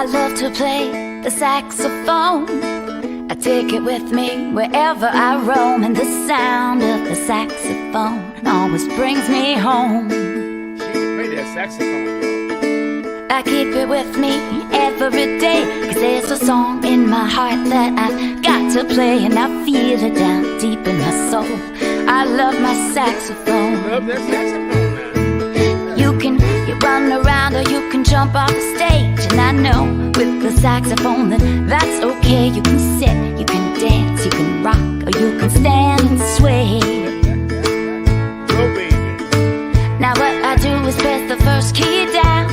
I love to play the saxophone. I take it with me wherever I roam, and the sound of the saxophone always brings me home. She can play that saxophone, yo. I keep it with me every day, 'cause there's a song in my heart that I've got to play, and I feel it down deep in my soul. I love my saxophone. Love that saxophone, man. You can run around or you can jump off the stage, and I know with the saxophone that's okay. You can sit, you can dance, you can rock, or you can stand and sway. Go, baby. Now what I do is press the first key down,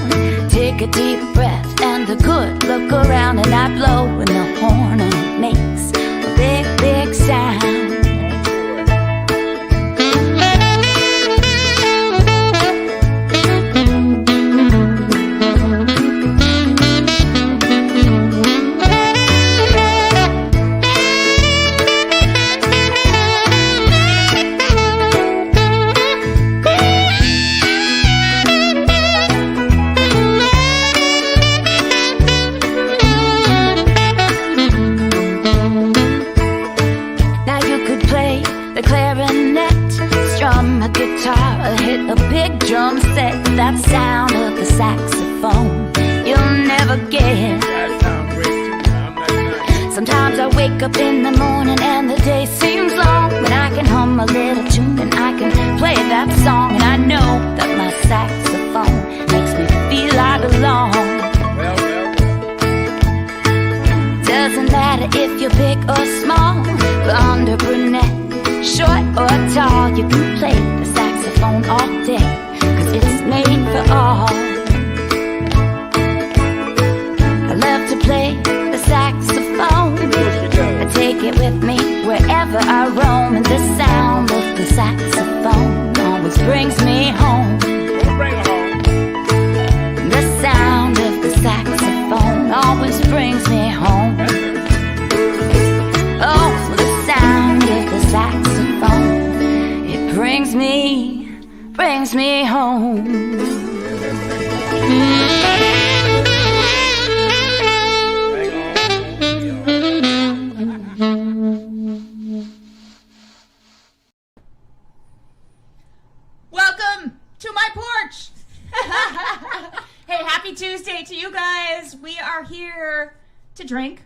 take a deep breath and a good look around, and I blow in the horn and it makes a big, big sound. A big drum set, that sound of the saxophone you'll never get. That sounds great too. I'm not lying. Sometimes I wake up in the morning and the day seems long, when I can hum a little tune and I can play that song, and I know that my saxophone makes me feel I belong. Well. Doesn't matter if you're big or small, blonde or brunette, short or tall, you can play the saxophone all day, 'cause it's made for all. I love to play the saxophone. I take it with me wherever I roam, and the sound of the saxophone always brings me home. Bring it home. The sound of the saxophone always brings me home. Oh, the sound of the saxophone, it brings me home. Welcome to my porch. Hey, happy Tuesday to you guys. We are here to drink.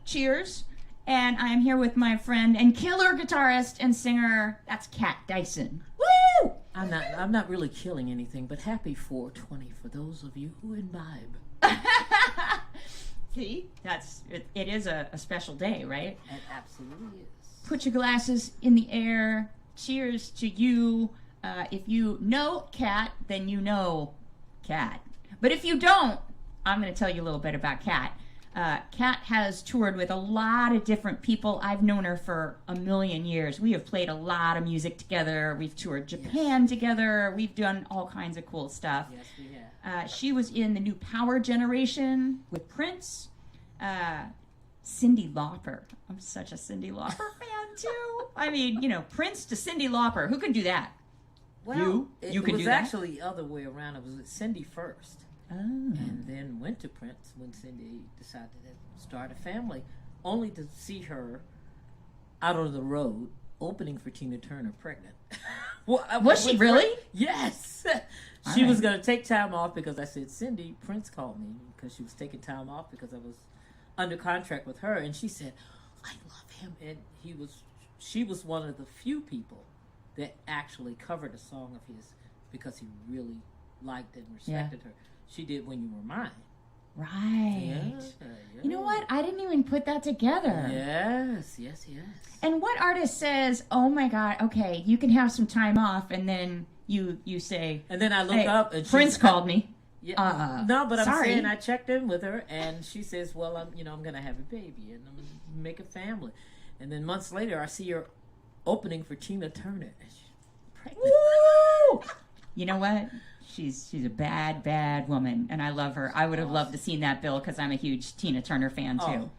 Cheers. And I'm here with my friend and killer guitarist and singer, that's Kat Dyson. Woo! I'm not really killing anything, but happy 420 for those of you who imbibe. See, it is a special day, right? It absolutely is. Put your glasses in the air. Cheers to you. If you know Kat, then you know Kat. But if you don't, I'm going to tell you a little bit about Kat. Kat has toured with a lot of different people. I've known her for a million years. We have played a lot of music together. We've toured Japan together. We've done all kinds of cool stuff. Yes, we have. She was in the New Power Generation with Prince. Cyndi Lauper. I'm such a Cyndi Lauper fan, too. I mean, Prince to Cyndi Lauper. Who can do that? Well, you it can was do that? actually the other way around. It was Cyndi first. Oh. And then went to Prince when Cyndi decided to start a family, only to see her out on the road opening for Tina Turner pregnant. Was she really? Yes. All She was right. going to take time off because I said, Cyndi, Prince called me because she was taking time off because I was under contract with her. And she said, I love him. And she was one of the few people that actually covered a song of his because he really liked and respected her. She did When You Were Mine. Right. Yeah. You know what? I didn't even put that together. Yes. And what artist says, oh my God, okay, you can have some time off, and then you say, And then I look hey, up and Prince called me. Yeah, no, but I'm sorry. saying I checked in with her, and she says, "Well, I'm going to have a baby, and I'm going to make a family." And then months later, I see her opening for Tina Turner. And she's pregnant. Woo! You know what? She's a bad woman, and I love her. I would have loved to seen that, Bill, because I'm a huge Tina Turner fan too.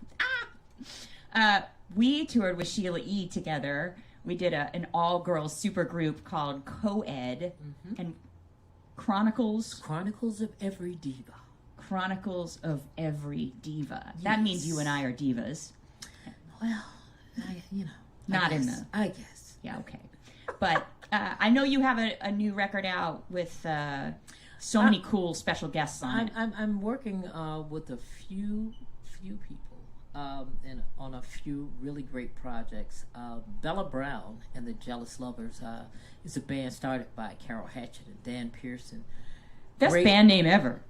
We toured with Sheila E together. We did an all-girls supergroup called Co-Ed, and Chronicles Chronicles of Every Diva. Chronicles of Every Diva. That means you and I are divas. Well, Not in the... I guess. Yeah, okay. But I know you have a new record out with so many cool special guests on it. I'm working with a few people and on a few really great projects. Bella Brown and the Jealous Lovers is a band started by Carol Hatchett and Dan Pearson. Best band name ever.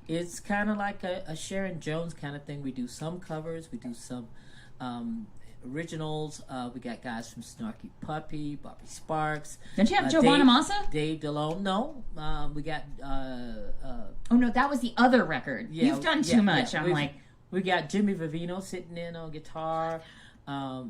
It's kind of like a Sharon Jones kind of thing. We do some covers, we do some originals. We got guys from Snarky Puppy, Bobby Sparks. Don't you have Joe Bonamassa? Dave DeLone. No. We got... oh, no, that was the other record. You've done too much. We got Jimmy Vivino sitting in on guitar.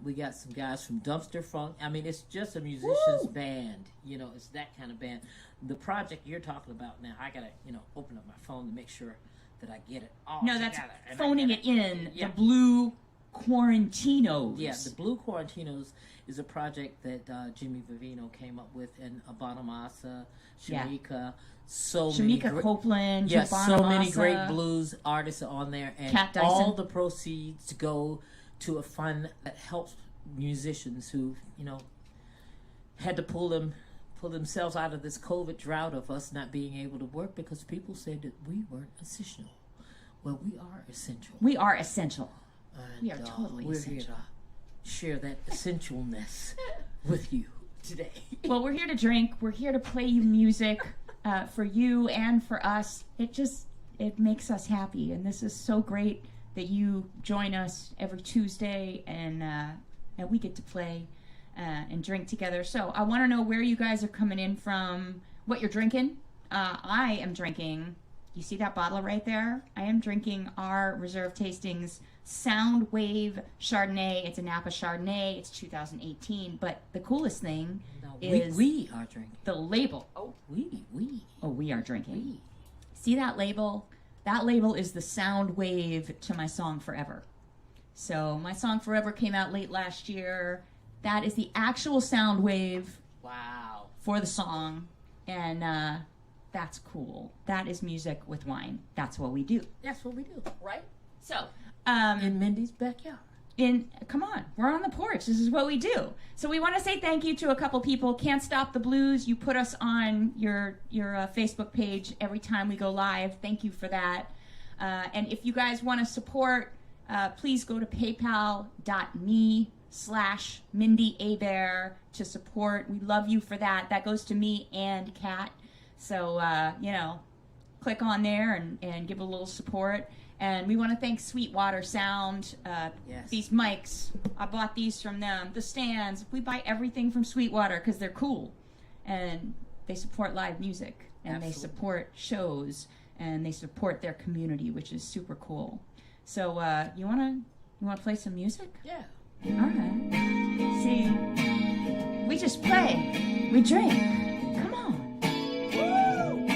We got some guys from Dumpster Funk. I mean, it's just a musician's band. It's that kind of band. The project you're talking about now, I got to, open up my phone to make sure that I get it all No, together. that's phoning it in. Yeah. The Blue Quarantinos. Yeah, the Blue Quarantinos is a project that Jimmy Vivino came up with, and Bonamassa, Shamika, Shamika Copeland, yes, Bonamassa, so many great blues artists are on there, and Kat Dyson. All the proceeds go to a fund that helps musicians who, had to pull themselves out of this COVID drought of us not being able to work because people said that we weren't essential. Well, we are essential. We are essential. And, we are totally we're essential. Here to share that essentialness with you today. Well, we're here to drink. We're here to play you music for you and for us. It makes us happy, and this is so great that you join us every Tuesday, and we get to play and drink together. So I want to know where you guys are coming in from, what you're drinking. I am drinking, you see that bottle right there? I am drinking our Reserve Tastings Soundwave Chardonnay. It's a Napa Chardonnay. It's 2018. But the coolest thing is we are drinking. The label. Oh, we. Oh, we are drinking. See that label? That label is the Soundwave to my song Forever. So my song Forever came out late last year. That is the actual Soundwave. Wow. For the song. And that's cool. That is music with wine. That's what we do. That's what we do. Right? So in Mindy's backyard. Come on, we're on the porch. This is what we do. So we want to say thank you to a couple people. Can't Stop the Blues. You put us on your Facebook page every time we go live. Thank you for that. And if you guys want to support, please go to paypal.me/Mindi Abair to support. We love you for that. That goes to me and Kat. So click on there and give a little support. And we want to thank Sweetwater Sound. Yes. These mics, I bought these from them. The stands, we buy everything from Sweetwater because they're cool. And they support live music. And Absolutely. They support shows. And they support their community, which is super cool. So you wanna play some music? Yeah. All right. See, we just play. We drink. Come on. Woo!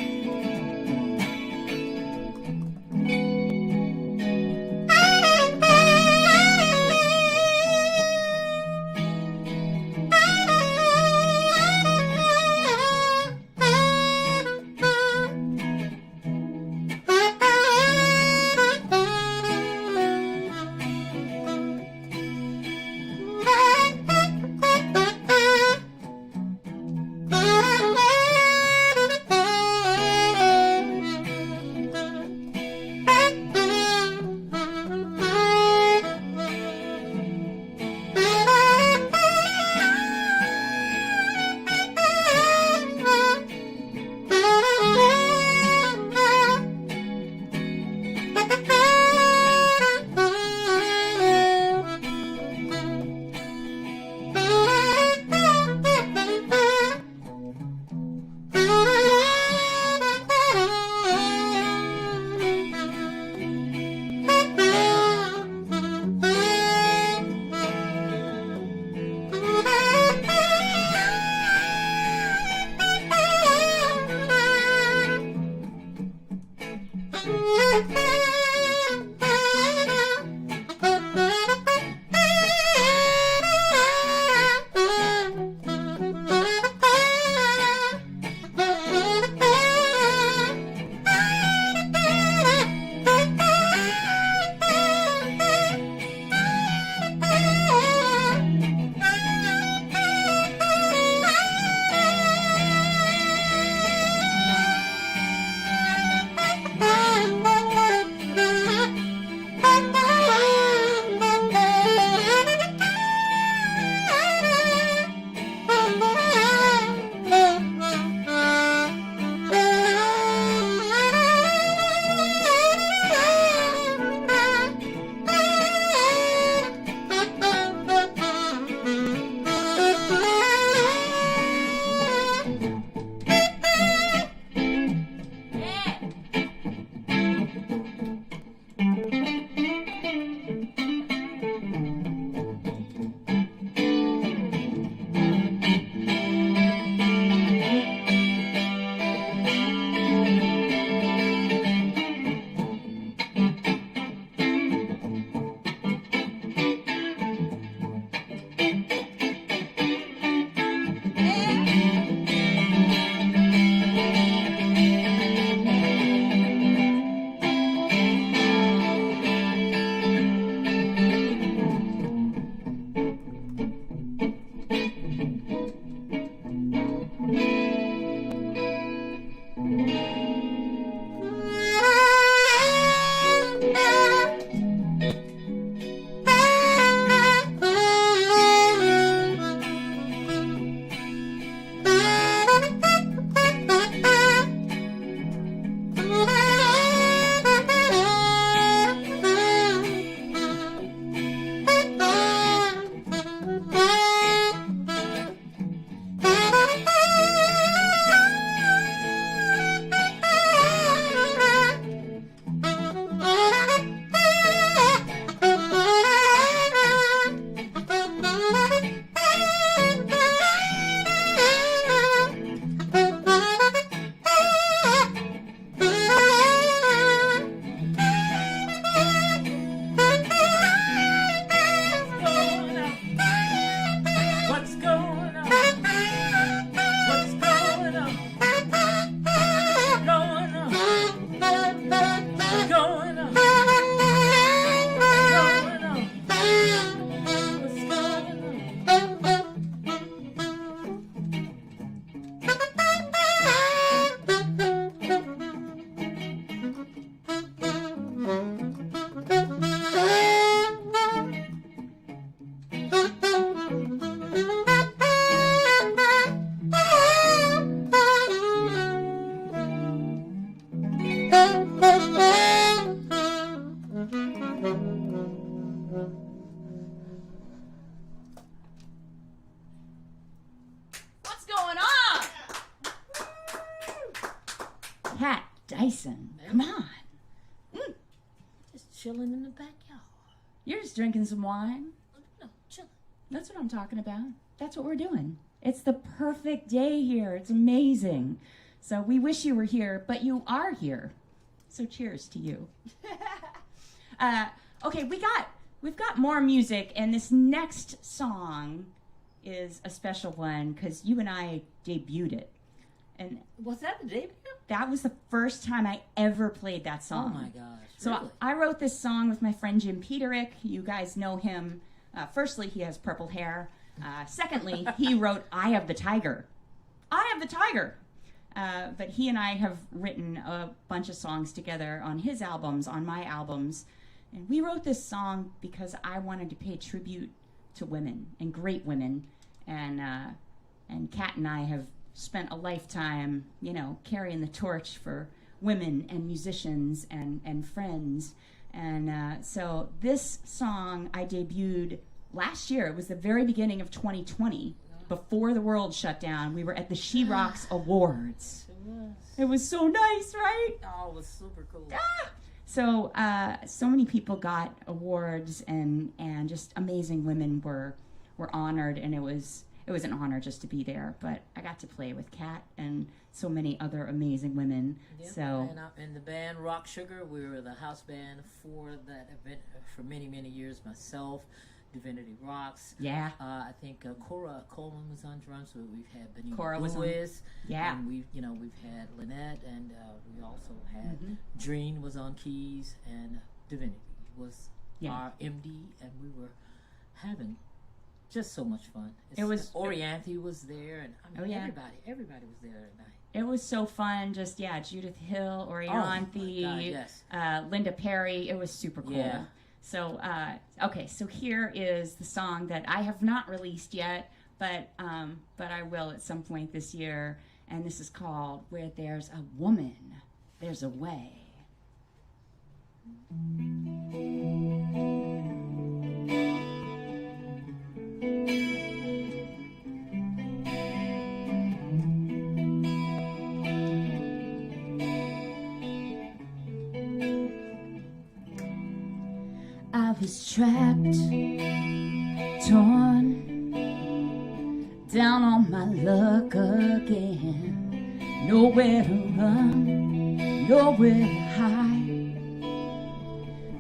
Dyson. Come on. Just chilling in the backyard. You're just drinking some wine. No, chilling. That's what I'm talking about. That's what we're doing. It's the perfect day here. It's amazing. So we wish you were here, but you are here. So cheers to you. Okay, we've got more music, and this next song is a special one because you and I debuted it. And Was that the debut? that was the first time I ever played that Oh song. my gosh. So really? I wrote this song with my friend Jim Peterick. You guys know him. Firstly, he has purple hair. Secondly, he wrote I Have the Tiger. I Have the Tiger. But he and I have written a bunch of songs together on his albums, on my albums. And we wrote this song because I wanted to pay tribute to women and great women. And Kat and I have spent a lifetime, carrying the torch for women and musicians and friends. And so this song I debuted last year. It was the very beginning of 2020, before the world shut down. We were at the She Rocks Awards. It was so nice, right? Oh, it was super cool. So so many people got awards, and just amazing women were honored, and it was an honor just to be there. But I got to play with Kat and so many other amazing women. Yep. So And the band Rock Sugar, we were the house band for that event for many, many years. Myself, Divinity Rocks. yeah, I think Cora Coleman was on drums. So we've had Benita Cora was on- Lewis. yeah. And we've had Lynette, and we also had Mhm. Dreen was on keys, and Divinity was Yeah. our MD, and we were having just so much fun. It was- Orianthi was there, and I mean, Oh, yeah. everybody was there that night. It was so fun. Just Judith Hill, Orianthi, Oh, my God, yes. Linda Perry. It was super cool. Yeah. So okay, so here is the song that I have not released yet, but I will at some point this year, and this is called "Where There's a Woman, There's a Way." I was trapped, torn, down on my luck again. Nowhere to run, nowhere to hide,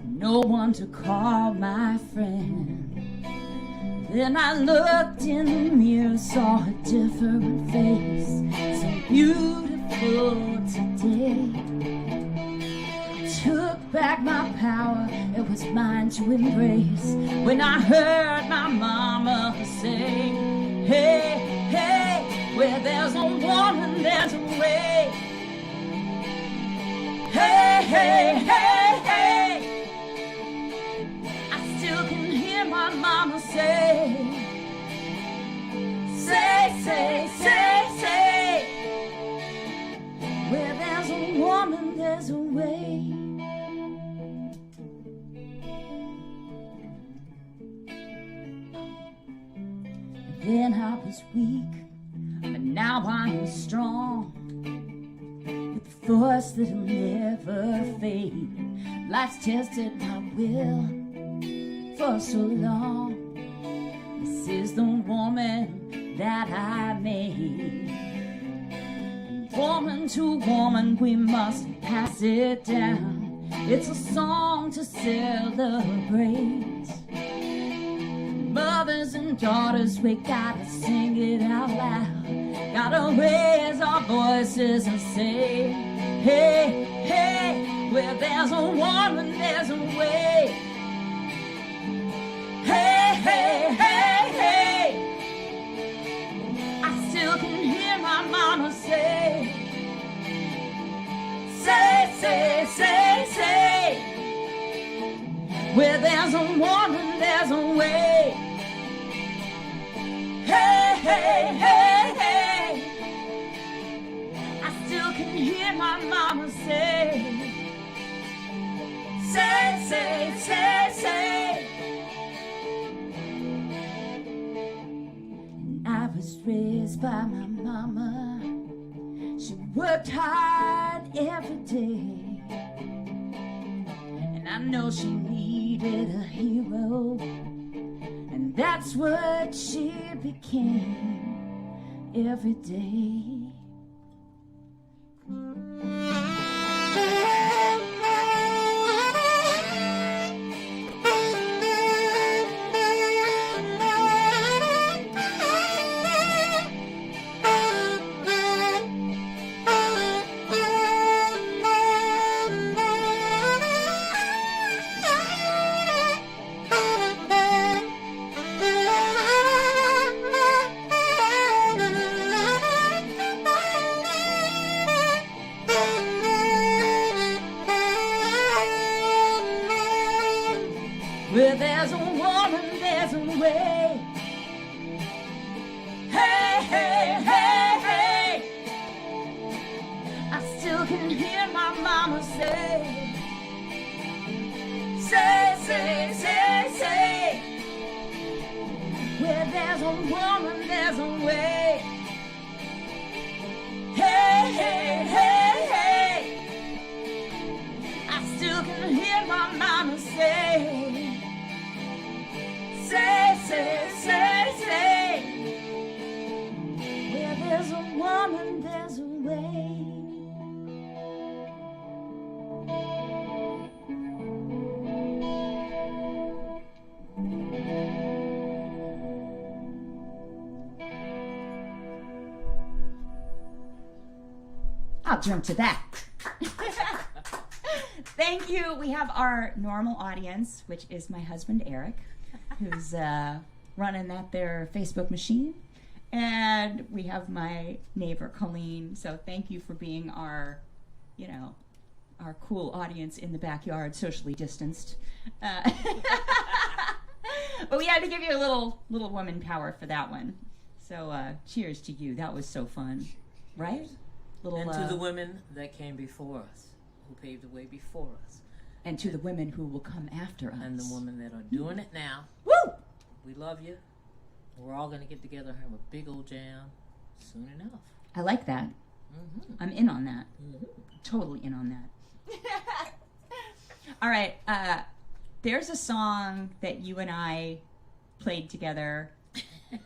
no one to call my friend. Then I looked in the mirror, saw a different face, so beautiful today. Took back my power, it was mine to embrace. When I heard my mama say, hey, hey, where there's a woman, there's a way. Hey, hey, hey, hey, I still can hear my mama say, say, say, say, say, where there's a woman, there's a way. Then I was weak, but now I'm strong, with the force that'll never fade. Life's tested my will for so long. This is the woman that I made. And woman to woman, we must pass it down. It's a song to celebrate. Mothers and daughters, we gotta sing it out loud. Gotta raise our voices and say, hey, hey, where there's a woman, there's a way. Hey, hey, hey, hey, I still can hear my mama say, say, say, say, say, where there's a woman, there's a way. Hey, hey, hey, hey, I still can hear my mama say, say, say, say, say. And I was raised by my mama. She worked hard every day. And I know she needed a hero, and that's what she became every day. Where there's a woman, there's a way. Hey, hey, hey, hey. I still can hear my mama say, say, say, say, say. Where there's a woman, there's a way. Hey, hey, hey, hey. I still can hear my mama say, say, say, say, say. Where there's a woman, there's a way. I'll jump to that. Thank you. We have our normal audience, which is my husband, Eric, who's running that there Facebook machine. And we have my neighbor, Colleen. So thank you for being our, you know, our cool audience in the backyard, socially distanced. But we had to give you a little woman power for that one. So cheers to you. That was so fun, right? And to the women that came before us, who paved the way before us. And to the women who will come after us. And the women that are doing it now. Woo! We love you. We're all going to get together and have a big old jam soon enough. I like that. Mm-hmm. I'm in on that. Mm-hmm. Totally in on that. All right. There's a song that you and I played together.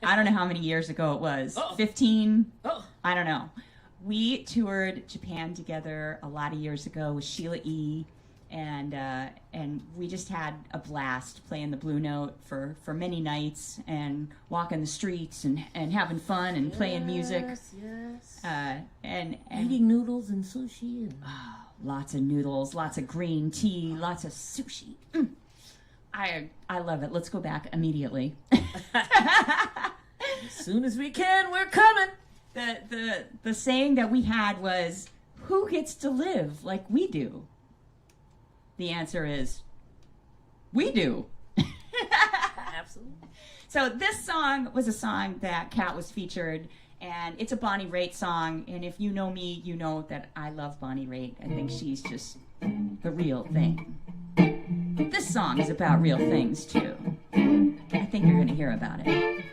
I don't know how many years ago it was. 15? I don't know. We toured Japan together a lot of years ago with Sheila E, and we just had a blast playing the Blue Note for many nights and walking the streets and having fun and playing music. Yes. And eating noodles and sushi. And lots of noodles, lots of green tea, lots of sushi. I love it. Let's go back immediately. As soon as we can, we're coming. The saying that we had was, who gets to live like we do? The answer is, we do. Absolutely. So this song was a song that Kat was featured, and it's a Bonnie Raitt song, and if you know me, you know that I love Bonnie Raitt. I think she's just the real thing. This song is about real things, too. I think you're going to hear about it.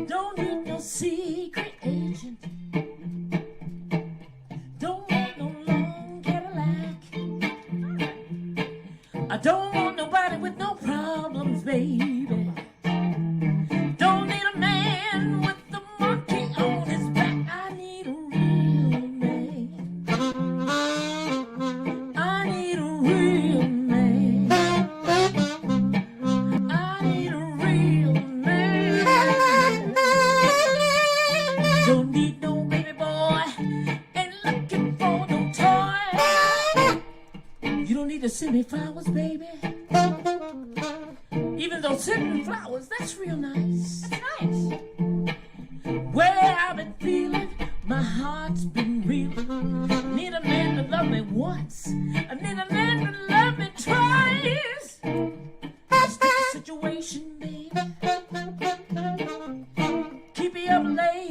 Don't need no secret agent. Don't want no long Cadillac. I don't want nobody with no problems, baby. Don't need a man with the monkey on his back. I need a real man. I need a real man. I need a real man. Don't need no baby boy. Ain't looking for no toy. You don't need to send me flowers, baby. Even though sending flowers, that's real nice. That's nice. Well, I've been feeling, my heart's been reeling. Need a man to love me once. I need a man to love me twice. Just the situation, baby. Keep me up late.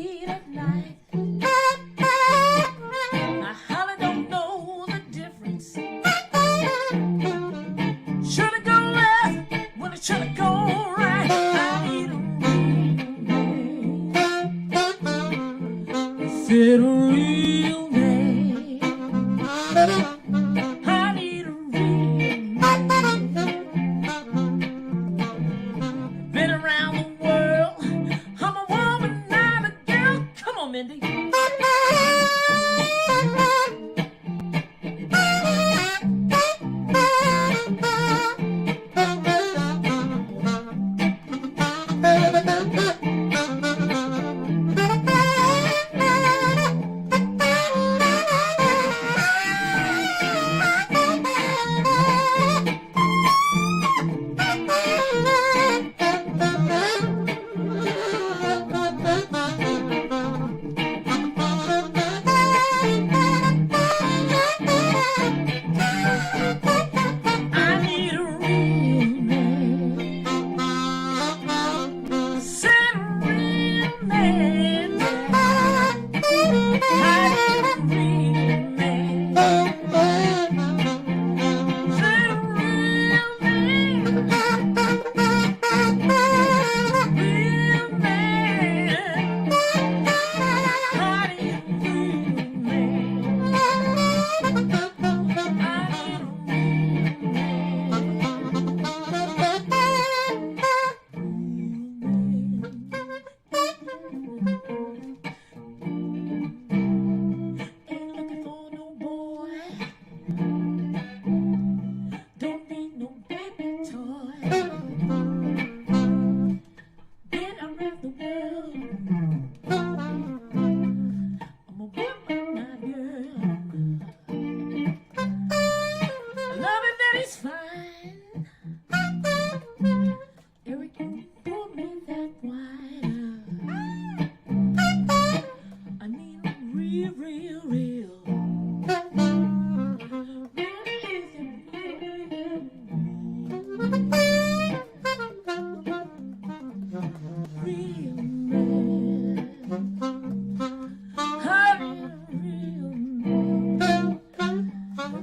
is trying to go right. I need a said a real man. I need a real man. Been around the world. I'm a woman, not a girl. Come on, Mindy.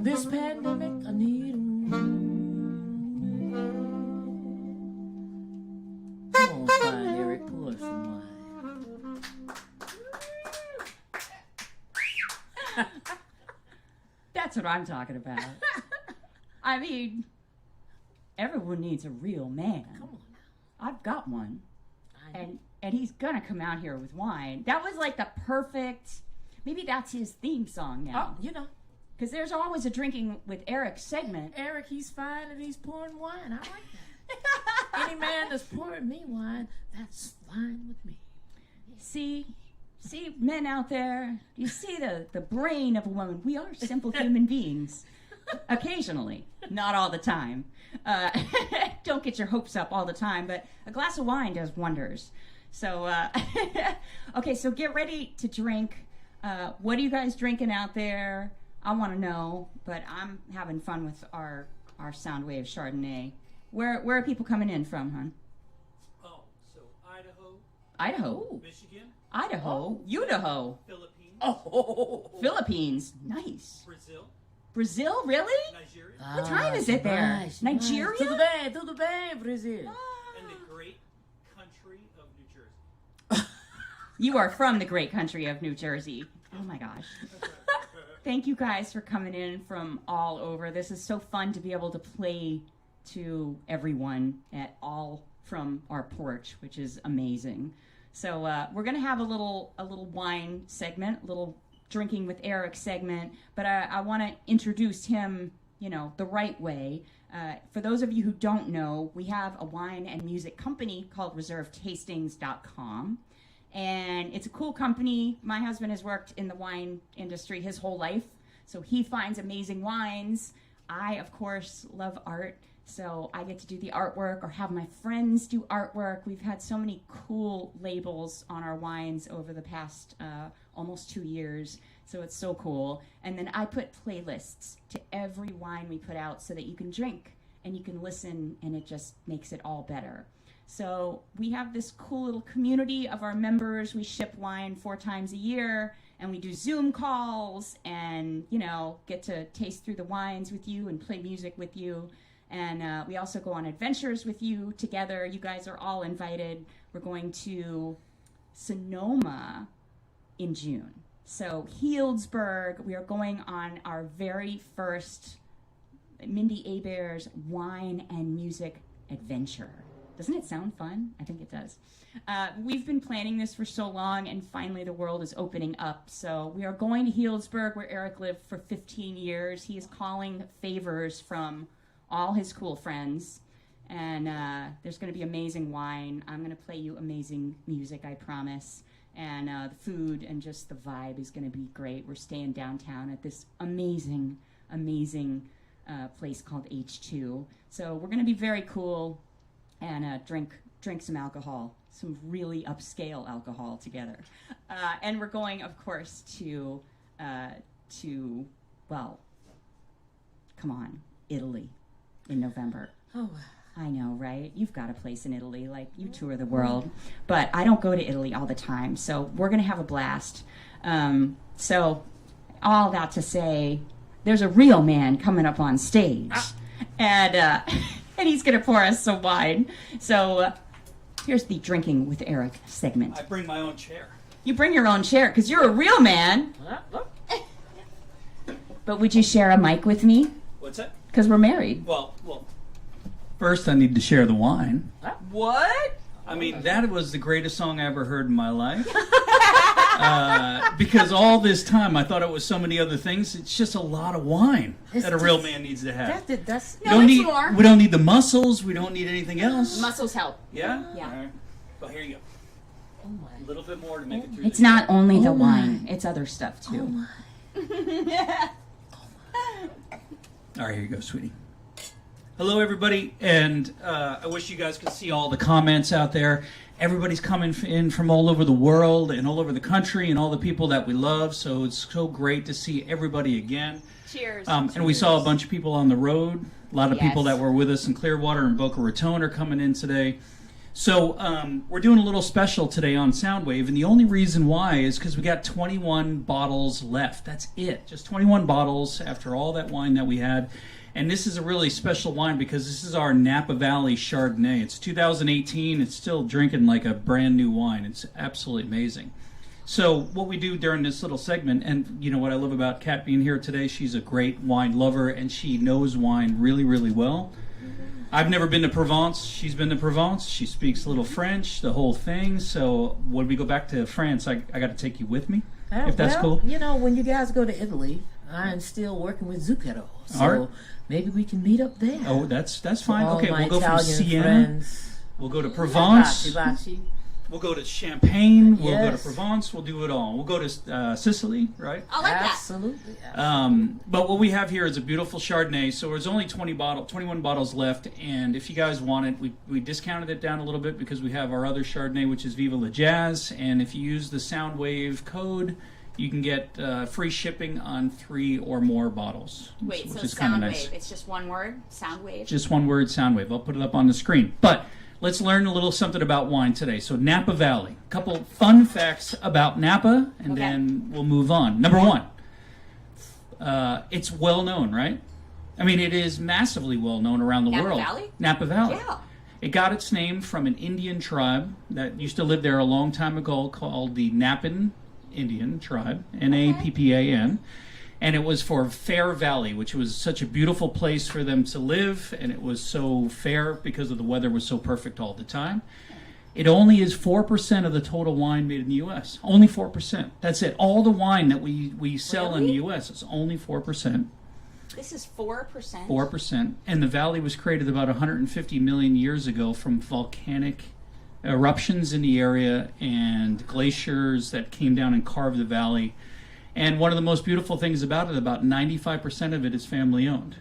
This pandemic, I need a come on, fine, Eric, pour us some wine. That's what I'm talking about. I mean, everyone needs a real man. Come on now. I've got one. I know. And he's gonna come out here with wine. That was like the perfect, maybe that's his theme song now. Oh, you know. Because there's always a drinking with Eric segment. Eric, he's fine and he's pouring wine. I like that. Any man that's pouring me wine, that's fine with me. See, men out there, you see the brain of a woman. We are simple human beings. Occasionally, not all the time. Don't get your hopes up all the time, but a glass of wine does wonders. So, okay, so get ready to drink. What are you guys drinking out there? I want to know, but I'm having fun with our Soundwave Chardonnay. Where are people coming in from, hon? Oh, so Idaho, Michigan, Idaho, Idaho, Philippines, Oh, Philippines. Nice. Brazil, really? Nigeria, What time is it there? Nice, Nigeria? Nice. Tudo bem, Brazil. and the great country of New Jersey. You are from the great country of New Jersey. Oh my gosh. Thank you guys for coming in from all over. This is so fun to be able to play to everyone at all from our porch, which is amazing. So we're gonna have a little wine segment, a little drinking with Eric segment, but I want to introduce him, the right way. For those of you who don't know, we have a wine and music company called ReserveTastings.com. And it's a cool company. My husband has worked in the wine industry his whole life, so he finds amazing wines. I, of course, love art, so I get to do the artwork or have my friends do artwork. We've had so many cool labels on our wines over the past almost 2 years, so it's so cool. And then I put playlists to every wine we put out so that you can drink and you can listen, and it just makes it all better. So we have this cool little community of our members. We ship wine 4 times a year, and we do Zoom calls and, get to taste through the wines with you and play music with you. And we also go on adventures with you together. You guys are all invited. We're going to Sonoma in June. So Healdsburg, we are going on our very first Mindi Abair's wine and music adventure. Doesn't it sound fun? I think it does. We've been planning this for so long, and finally the world is opening up. So we are going to Healdsburg, where Eric lived for 15 years. He is calling favors from all his cool friends. And there's going to be amazing wine. I'm going to play you amazing music, I promise. And the food and just the vibe is going to be great. We're staying downtown at this amazing, amazing place called H2. So we're going to be very cool and drink some alcohol, some really upscale alcohol together. And we're going, of course, to well, come on, Italy in November. Oh, I know, right? You've got a place in Italy, like you tour the world. But I don't go to Italy all the time, so we're going to have a blast. So all that to say, there's a real man coming up on stage, and he's going to pour us some wine. So here's the Drinking with Eric segment. I bring my own chair. You bring your own chair, because you're a real man. But would you share a mic with me? What's that? Because we're married. Well. First, I need to share the wine. What? I mean, that was the greatest song I ever heard in my life. Because all this time, I thought it was so many other things. It's just a lot of wine that a real man needs to have. That's No, it's more. We don't need the muscles. We don't need anything else. Muscles help. Yeah? Yeah. All right. Well, here you go. Oh my. A little bit more to make it through. It's the not only the Oh my. wine, it's other stuff too. All right, here you go, sweetie. Hello, everybody, and I wish you guys could see all the comments out there. Everybody's coming in from all over the world and all over the country, and all the people that we love, so it's so great to see everybody again. Cheers. And we saw a bunch of people on the road. A lot of people Yes. that were with us in Clearwater and Boca Raton are coming in today. So we're doing a little special today on Soundwave, and the only reason why is because we got 21 bottles left. That's it. Just 21 bottles after all that wine that we had. And this is a really special wine because this is our Napa Valley Chardonnay. It's 2018. It's still drinking like a brand new wine. It's absolutely amazing. So what we do during this little segment, and you know what I love about Kat being here today, she's a great wine lover and she knows wine really, really well. I've never been to Provence. She's been to Provence. She speaks a little French, the whole thing. So when we go back to France, I got to take you with me, if that's cool. You know, when you guys go to Italy, I'm still working with Zucchero, so All right. maybe we can meet up there. Oh, that's fine. All Okay, my we'll go from Italian Siena. friends. We'll go to Provence. Baci. We'll go to Champagne. We'll go to Yes. Provence. We'll do it all. We'll go to Sicily, right? I like that. Absolutely. But what we have here is a beautiful Chardonnay. So there's only 21 bottles left. And if you guys want it, we discounted it down a little bit because we have our other Chardonnay, which is Viva La Jazz. And if you use the Soundwave code, you can get free shipping on 3 or more bottles. Wait, which so is kind of Soundwave, nice. it's just one word? Soundwave? Just one word, Soundwave. I'll put it up on the screen. But let's learn a little something about wine today. So Napa Valley. A couple fun facts about Napa, and Okay. then we'll move on. Number one, it's well known, right? I mean, it is massively well known around the Napa world. Valley? Napa Valley. Yeah. It got its name from an Indian tribe that used to live there a long time ago called the Napan Indian tribe, Nappan. And it was for Fair Valley, which was such a beautiful place for them to live, and it was so fair because of the weather was so perfect all the time. It only is 4% of the total wine made in the U.S. Only 4%. That's it. All the wine that we sell in the Really? U.S. is only 4%. This is 4%? 4%. And the valley was created about 150 million years ago from volcanic eruptions in the area and glaciers that came down and carved the valley. And one of the most beautiful things about it, about 95% of it is family owned.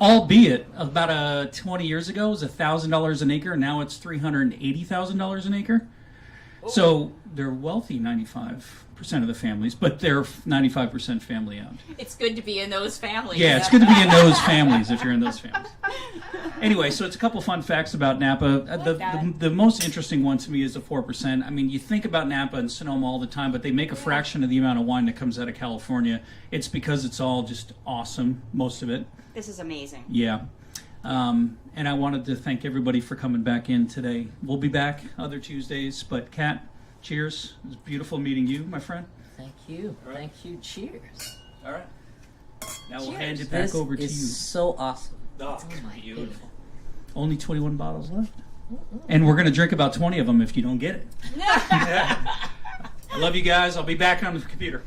Albeit, about 20 years ago, it was $1,000 an acre. Now it's $380,000 an acre. So they're wealthy, 95% of the families, but they're 95% family owned. It's good to be in those families. Yeah, it's good to be in those families if you're in those families. Anyway, so it's a couple fun facts about Napa. The most interesting one to me is the 4%. I mean, you think about Napa and Sonoma all the time, but they make a fraction of the amount of wine that comes out of California. It's because it's all just awesome, most of it. This is amazing. Yeah. And I wanted to thank everybody for coming back in today. We'll be back other Tuesdays, but Kat, cheers. It was beautiful meeting you, my friend. Thank you. All right. Thank you. Cheers. All right. Now we'll Cheers. hand it back This over to is you. so awesome. Oh, my beautiful. Only 21 bottles left. And we're going to drink about 20 of them if you don't get it. I love you guys. I'll be back on the computer.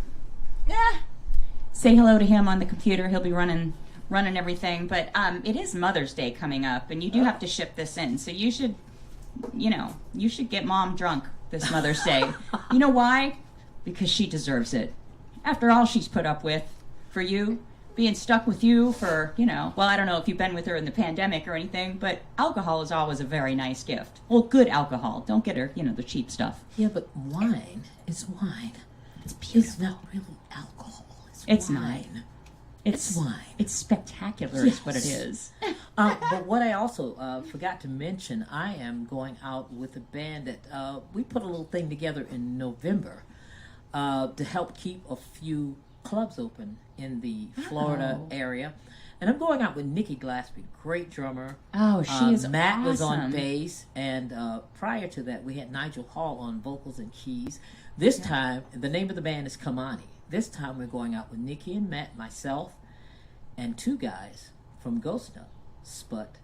Say hello to him on the computer. He'll be running everything. But it is Mother's Day coming up, and you do have to ship this in. So you should get Mom drunk this Mother's Day. You know why? Because she deserves it. After all she's put up with for you, being stuck with you for, well, I don't know if you've been with her in the pandemic or anything, but alcohol is always a very nice gift. Well, good alcohol. Don't get her, the cheap stuff. Yeah, but wine is wine. It's beautiful. It's not really alcohol. It's wine. not. It's wine. It's spectacular is what it is. But what I also forgot to mention, I am going out with a band that we put a little thing together in November to help keep a few clubs open in the Florida area. And I'm going out with Nikki Glaspie, great drummer. Oh, she is Matt was on awesome. bass, and prior to that, we had Nigel Hall on vocals and keys. This time, the name of the band is Kamani. This time, we're going out with Nikki and Matt, myself, and two guys from Ghost Note, Sput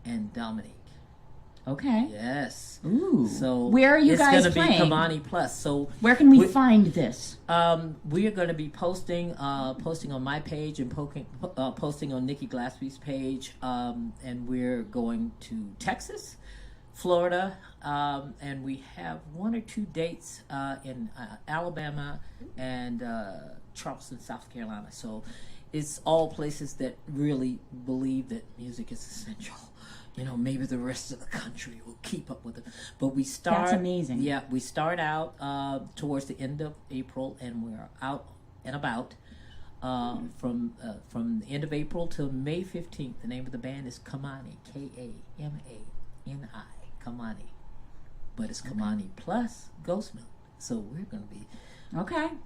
and Dominique. Okay. Yes. Ooh. So where are you guys It's playing? going to be Kamani Plus. So Where can we find this? we are going to be posting on my page and posting on Nikki Glaspie's page, and we're going to Texas, Florida, and we have one or two dates in Alabama and Charleston, South Carolina. So it's all places that really believe that music is essential. Maybe the rest of the country will keep up with it. But we start... That's amazing. Yeah, we start out towards the end of April, and we're out and about from the end of April till May 15th. The name of the band is Kamani, Kamani, Kamani. But it's Kamani plus Ghost Note. So we're going to be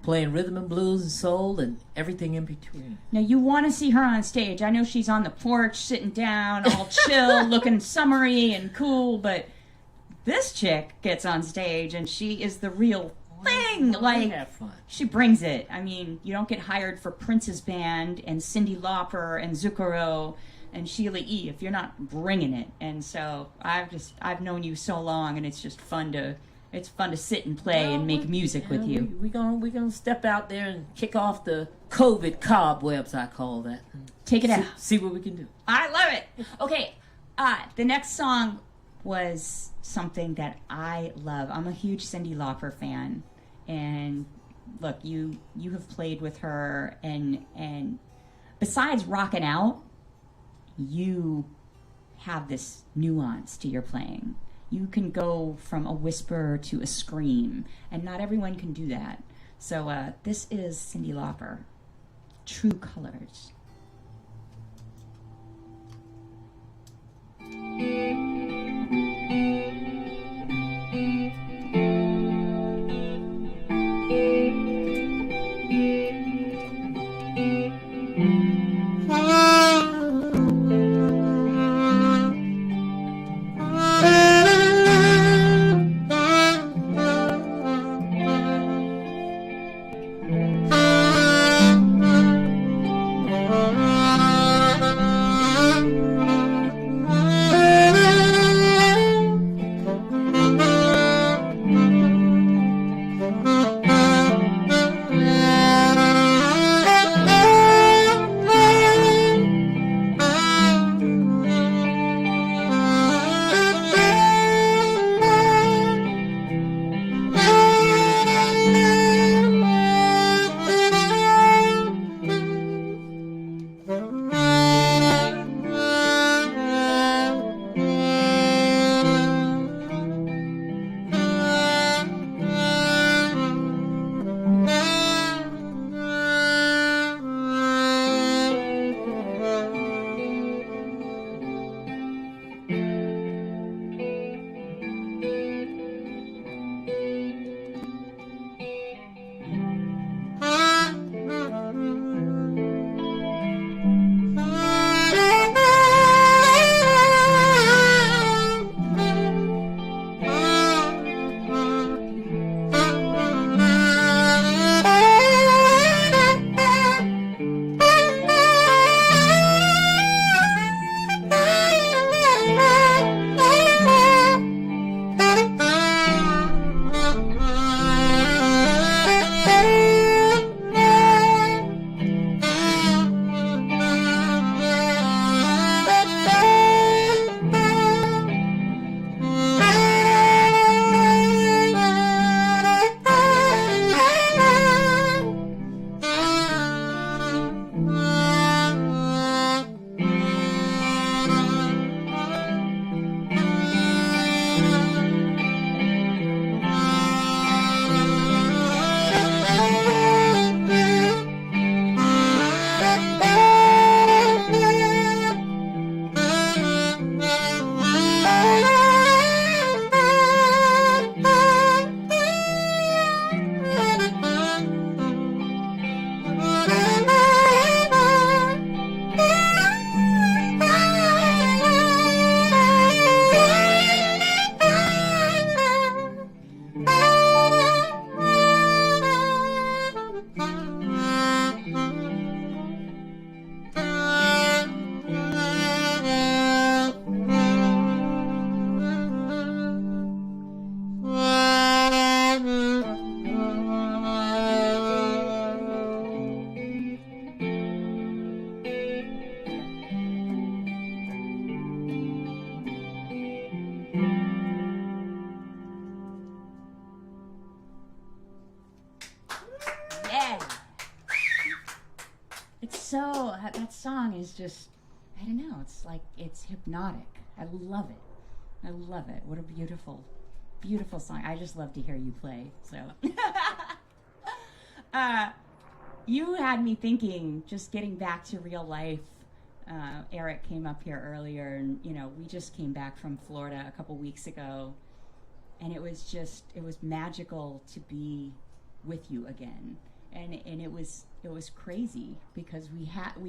playing rhythm and blues and soul and everything in between. Now, you want to see her on stage. I know she's on the porch, sitting down, all chill, looking summery and cool, but this chick gets on stage, and she is the real thing. We have fun. She brings it. I mean, you don't get hired for Prince's band and Cyndi Lauper and Zucchero and Sheila E if you're not bringing it. And so I've known you so long, and it's just fun to sit and play and make music with you. We're gonna step out there and kick off the COVID cobwebs, I call that. Take it out. See what we can do. I love it. Okay, the next song was something that I love. I'm a huge Cyndi Lauper fan, and look, you have played with her, and besides rocking out, you have this nuance to your playing. You can go from a whisper to a scream, and not everyone can do that. So this is Cyndi Lauper, True Colors. that song is just, I don't know, it's hypnotic. I love it. I love it. What a beautiful, beautiful song. I just love to hear you play. So, you had me thinking, just getting back to real life. Eric came up here earlier, and we just came back from Florida a couple weeks ago, and it was magical to be with you again. And it was crazy because we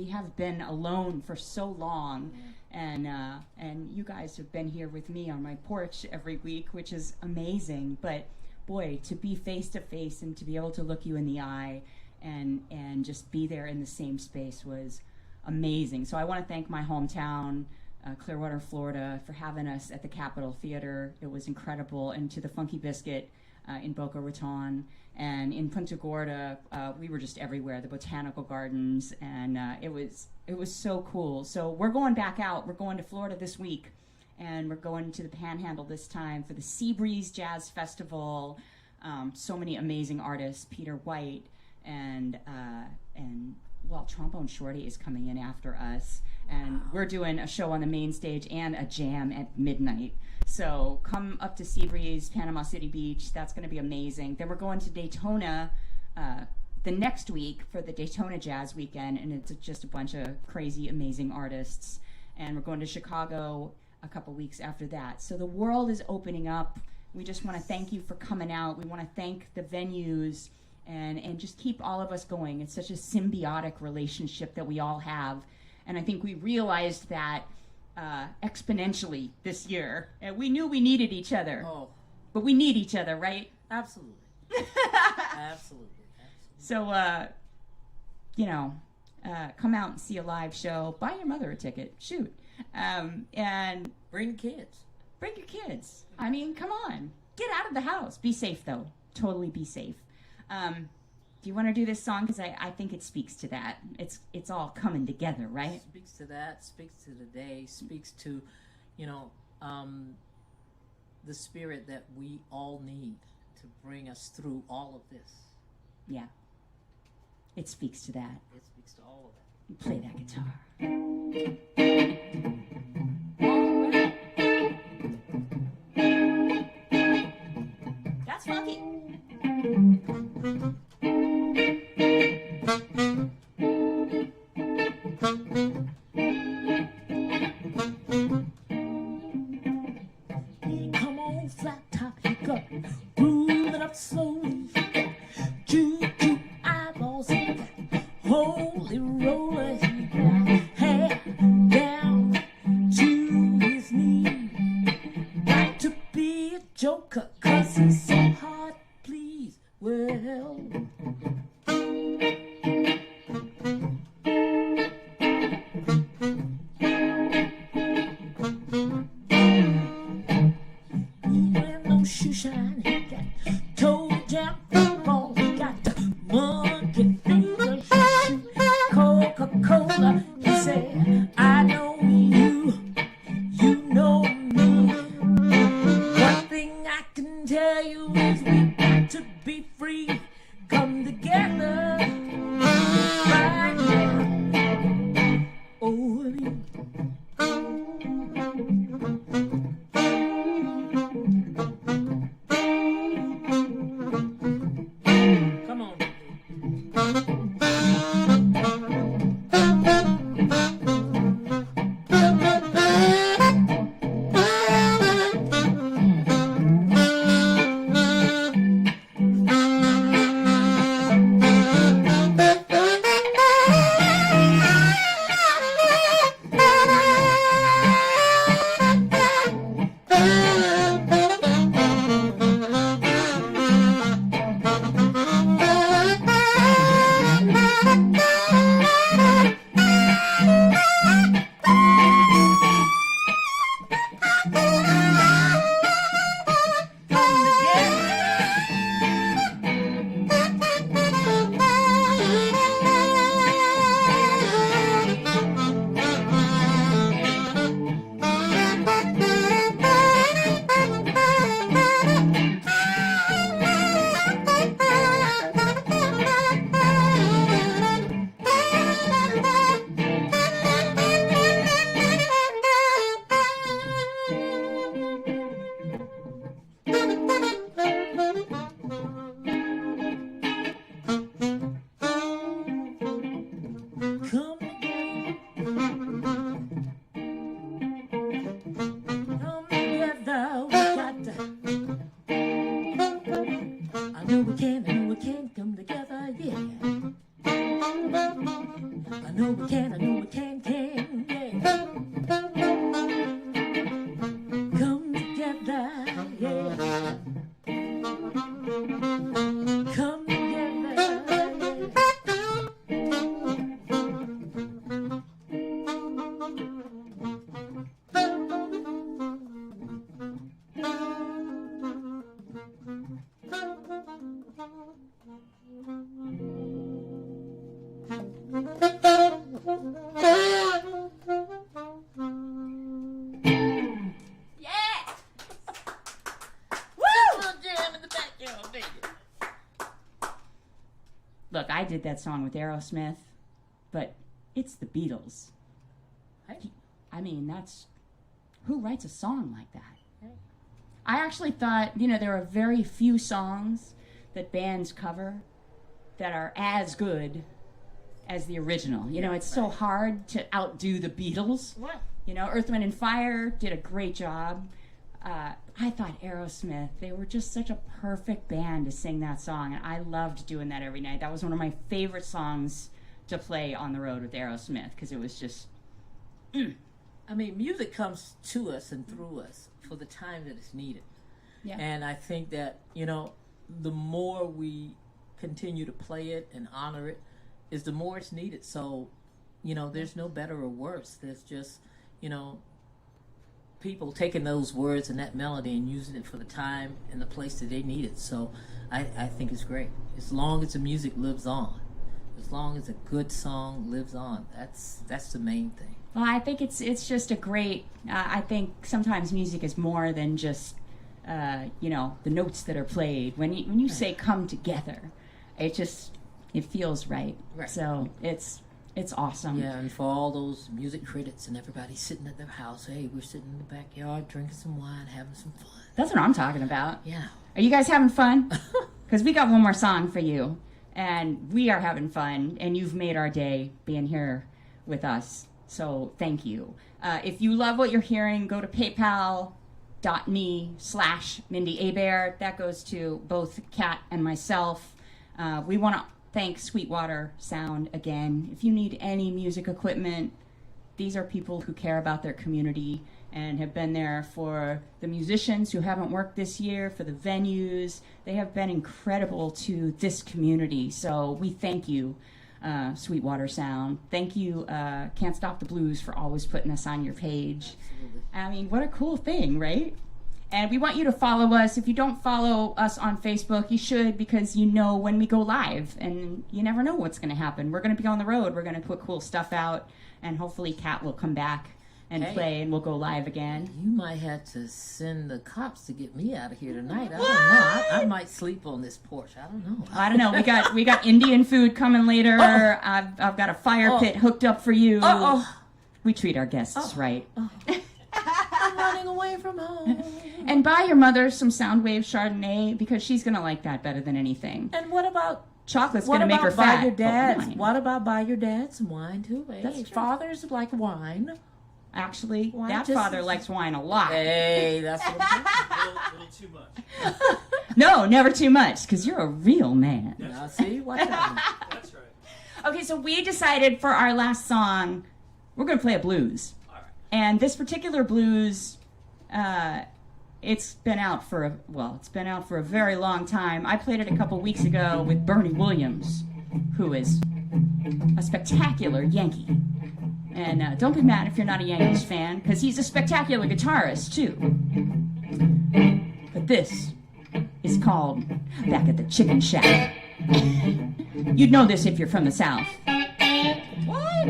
have been alone for so long, and you guys have been here with me on my porch every week, which is amazing. But boy, to be face to face and to be able to look you in the eye and just be there in the same space was amazing. So I want to thank my hometown, Clearwater, Florida, for having us at the Capitol Theater. It was incredible, and to the Funky Biscuit in Boca Raton. And in Punta Gorda, we were just everywhere, the botanical gardens, and it was so cool. So we're going back out. We're going to Florida this week, and we're going to the Panhandle this time for the Seabreeze Jazz Festival. So many amazing artists, Peter White, and Trombone Shorty is coming in after us. And we're doing a show on the main stage and a jam at midnight. So come up to Seabreeze, Panama City Beach. That's going to be amazing. Then we're going to Daytona the next week for the Daytona Jazz Weekend, and it's just a bunch of crazy, amazing artists. And we're going to Chicago a couple weeks after that. So the world is opening up. We just want to thank you for coming out. We want to thank the venues and just keep all of us going. It's such a symbiotic relationship that we all have. And I think we realized that exponentially this year. And we knew we needed each other. Oh. But we need each other, right? Absolutely. Absolutely. So, come out and see a live show. Buy your mother a ticket. Shoot. And bring kids. Bring your kids. I mean, come on. Get out of the house. Be safe, though. Totally be safe. Do you want to do this song? Because I think it speaks to that. It's all coming together, right? Speaks to that, speaks to the day, speaks to, the spirit that we all need to bring us through all of this. Yeah. It speaks to that. It speaks to all of that. You play that guitar. That's funky. Come on, flat top, he go, moving up slowly. Choo-choo eyeballs, he got holy roller, he got hair down to his knee. Got to be a joker, 'cause he's so hard to please. Well, shoe shine, he got toe jam football, he got the monkey finger shoe, Coca-Cola, he said, I know you, you know me, one thing I can look, I did that song with Aerosmith, but it's the Beatles. I mean, who writes a song like that? I actually thought, there are very few songs that bands cover that are as good as the original. It's so hard to outdo the Beatles. What? Earth, Wind, and Fire did a great job. I thought Aerosmith, they were just such a perfect band to sing that song, and I loved doing that every night. That was one of my favorite songs to play on the road with Aerosmith, because it was just... I mean, music comes to us and through us for the time that it's needed. Yeah. And I think that, the more we continue to play it and honor it, is the more it's needed. So, there's no better or worse. There's just, people taking those words and that melody and using it for the time and the place that they need it. So I think it's great. As long as the music lives on, as long as a good song lives on, that's the main thing. Well, I think it's just a great. I think sometimes music is more than just the notes that are played. When you say "come together," it feels right. Right. So it's awesome. Yeah, and for all those music critics and everybody sitting at their house, hey, we're sitting in the backyard drinking some wine, having some fun. That's what I'm talking about. Yeah. Are you guys having fun? Because we got one more song for you, and we are having fun, and you've made our day being here with us. So thank you. If you love what you're hearing, go to paypal.me/Mindi Abair. That goes to both Kat and myself. We want to thank Sweetwater Sound again. If you need any music equipment, these are people who care about their community and have been there for the musicians who haven't worked this year, for the venues. They have been incredible to this community. So we thank you. Sweetwater Sound. Thank you, Can't Stop the Blues, for always putting us on your page. Absolutely. I mean, what a cool thing, right? And we want you to follow us. If you don't follow us on Facebook, you should, because when we go live, and you never know what's going to happen. We're going to be on the road. We're going to put cool stuff out, and hopefully Kat will come back and play, and we'll go live again. You might have to send the cops to get me out of here tonight. I don't know. I might sleep on this porch. I don't know. I don't know. We got Indian food coming later. Uh-oh. I've got a fire pit hooked up for you. Uh-oh. We treat our guests right. I'm running away from home. And buy your mother some Soundwave Chardonnay, because she's going to like that better than anything. And what about Chocolate's going to make her fat. Your dad? Wine. What about buy your dad some wine too? Hey, That's true. fathers like wine. Actually, Wine that just- father likes wine a lot. Hey, that's what I'm little too much. No, never too much, because you're a real man. Now, see, watch out. That's right. Okay, so we decided for our last song, we're going to play a blues. All right. And this particular blues, it's been out for a very long time. I played it a couple weeks ago with Bernie Williams, who is a spectacular Yankee. And don't be mad if you're not a Yankees fan, because he's a spectacular guitarist, too. But this is called Back at the Chicken Shack. You'd know this if you're from the South. What?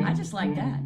I just like that.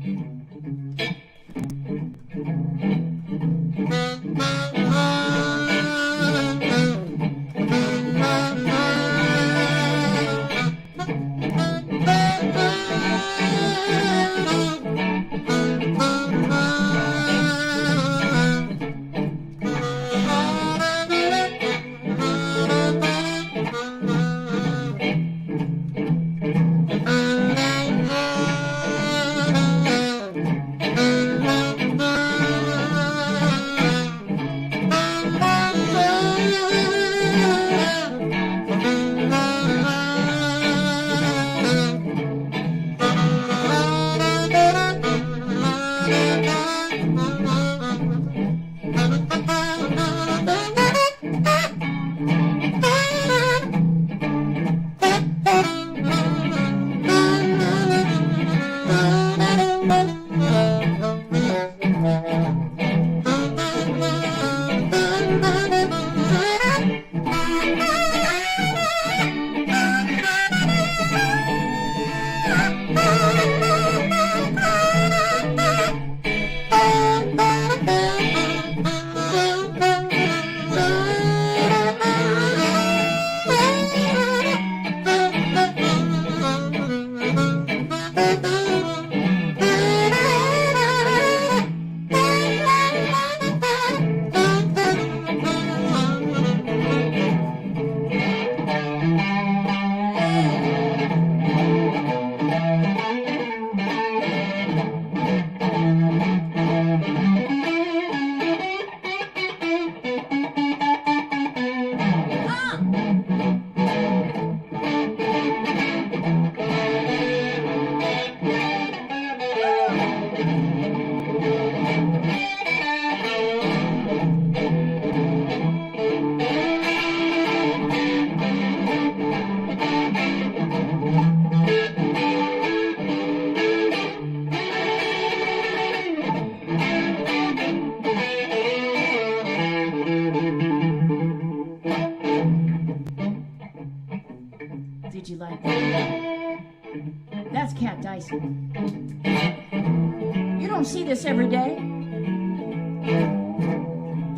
You don't see this every day.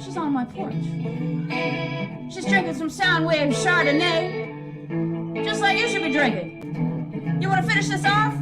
She's on my porch. She's drinking some Soundwave Chardonnay, just like you should be drinking. You want to finish this off?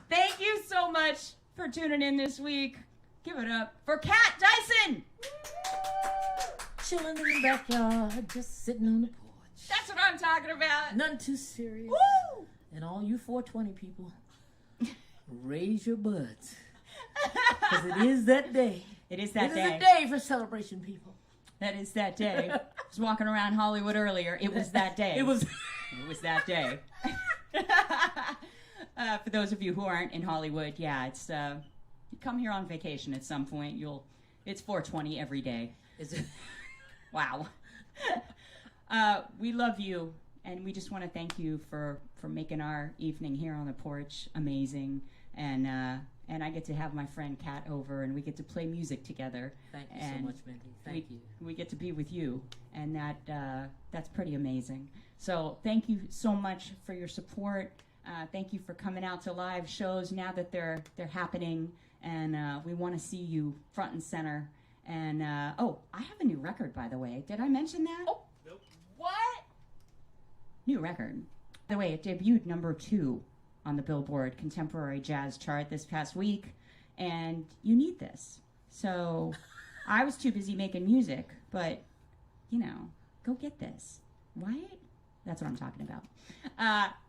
Thank you so much for tuning in this week. Give it up for Kat Dyson. Chilling in the backyard, just sitting on the porch. That's what I'm talking about. Nothing too serious. Woo! And all you 420 people, raise your buds. Because it is that day. It is that day. It is a day for celebration, people. That is that day. I was walking around Hollywood earlier. It was that day. It was that day. For those of you who aren't in Hollywood, yeah, it's you come here on vacation at some point. It's 420 every day. Is it? Wow. We love you, and we just want to thank you for making our evening here on the porch amazing. And I get to have my friend Kat over, and we get to play music together. Thank you so much, Mindy. Thank you. We get to be with you, and that's pretty amazing. So thank you so much for your support. Thank you for coming out to live shows now that they're happening, and we want to see you front and center. And I have a new record, by the way. Did I mention that? Nope. What? New record. By the way, it debuted #2 on the Billboard Contemporary Jazz chart this past week, and you need this. So I was too busy making music, but, go get this, right? That's what I'm talking about.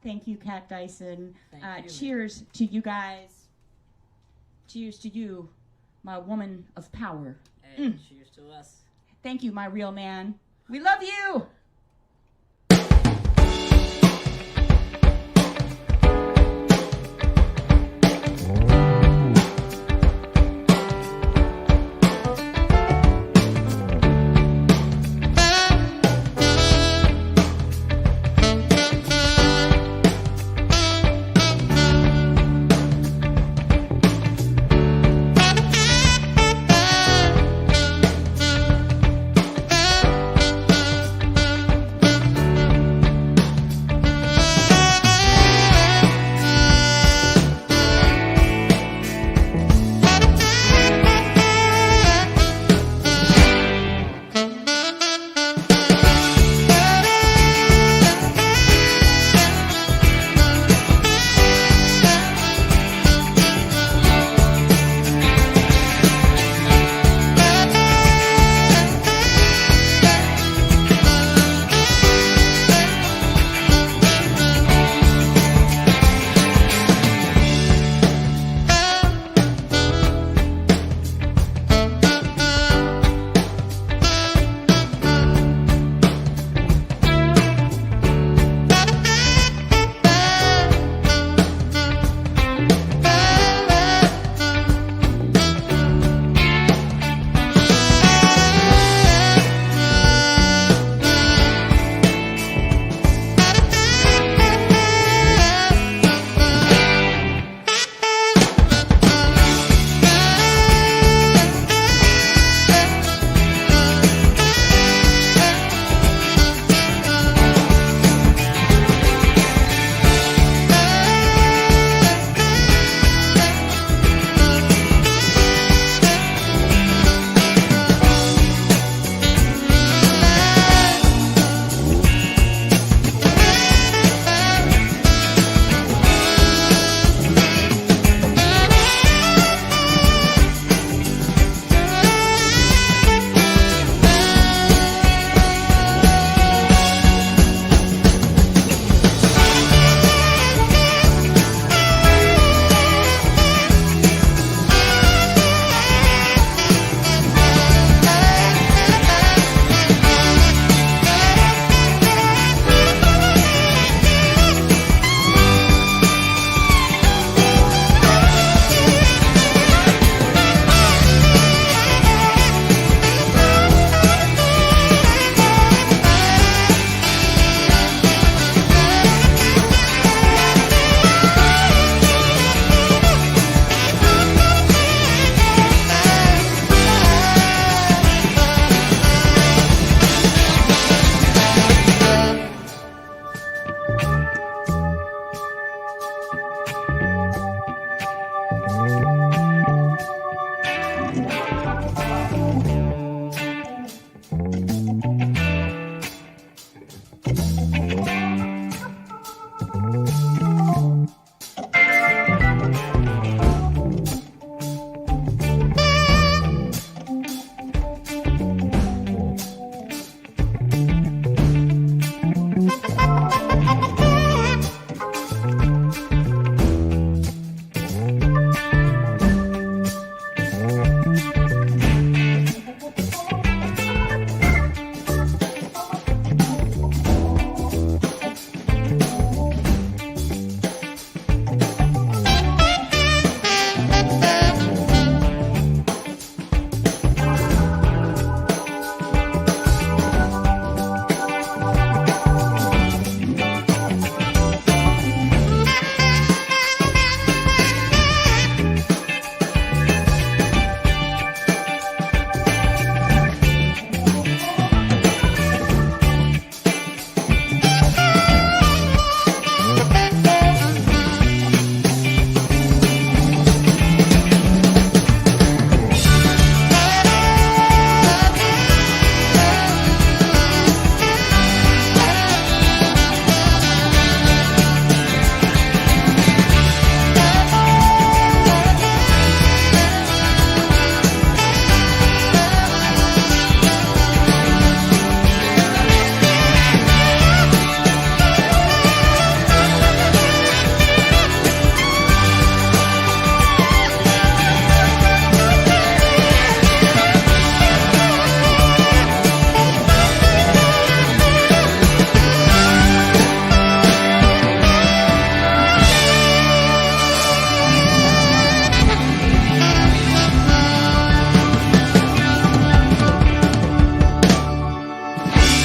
Thank you, Kat Dyson. Thank you. Cheers to you guys. Cheers to you, my woman of power. And cheers to us. Thank you, my real man. We love you.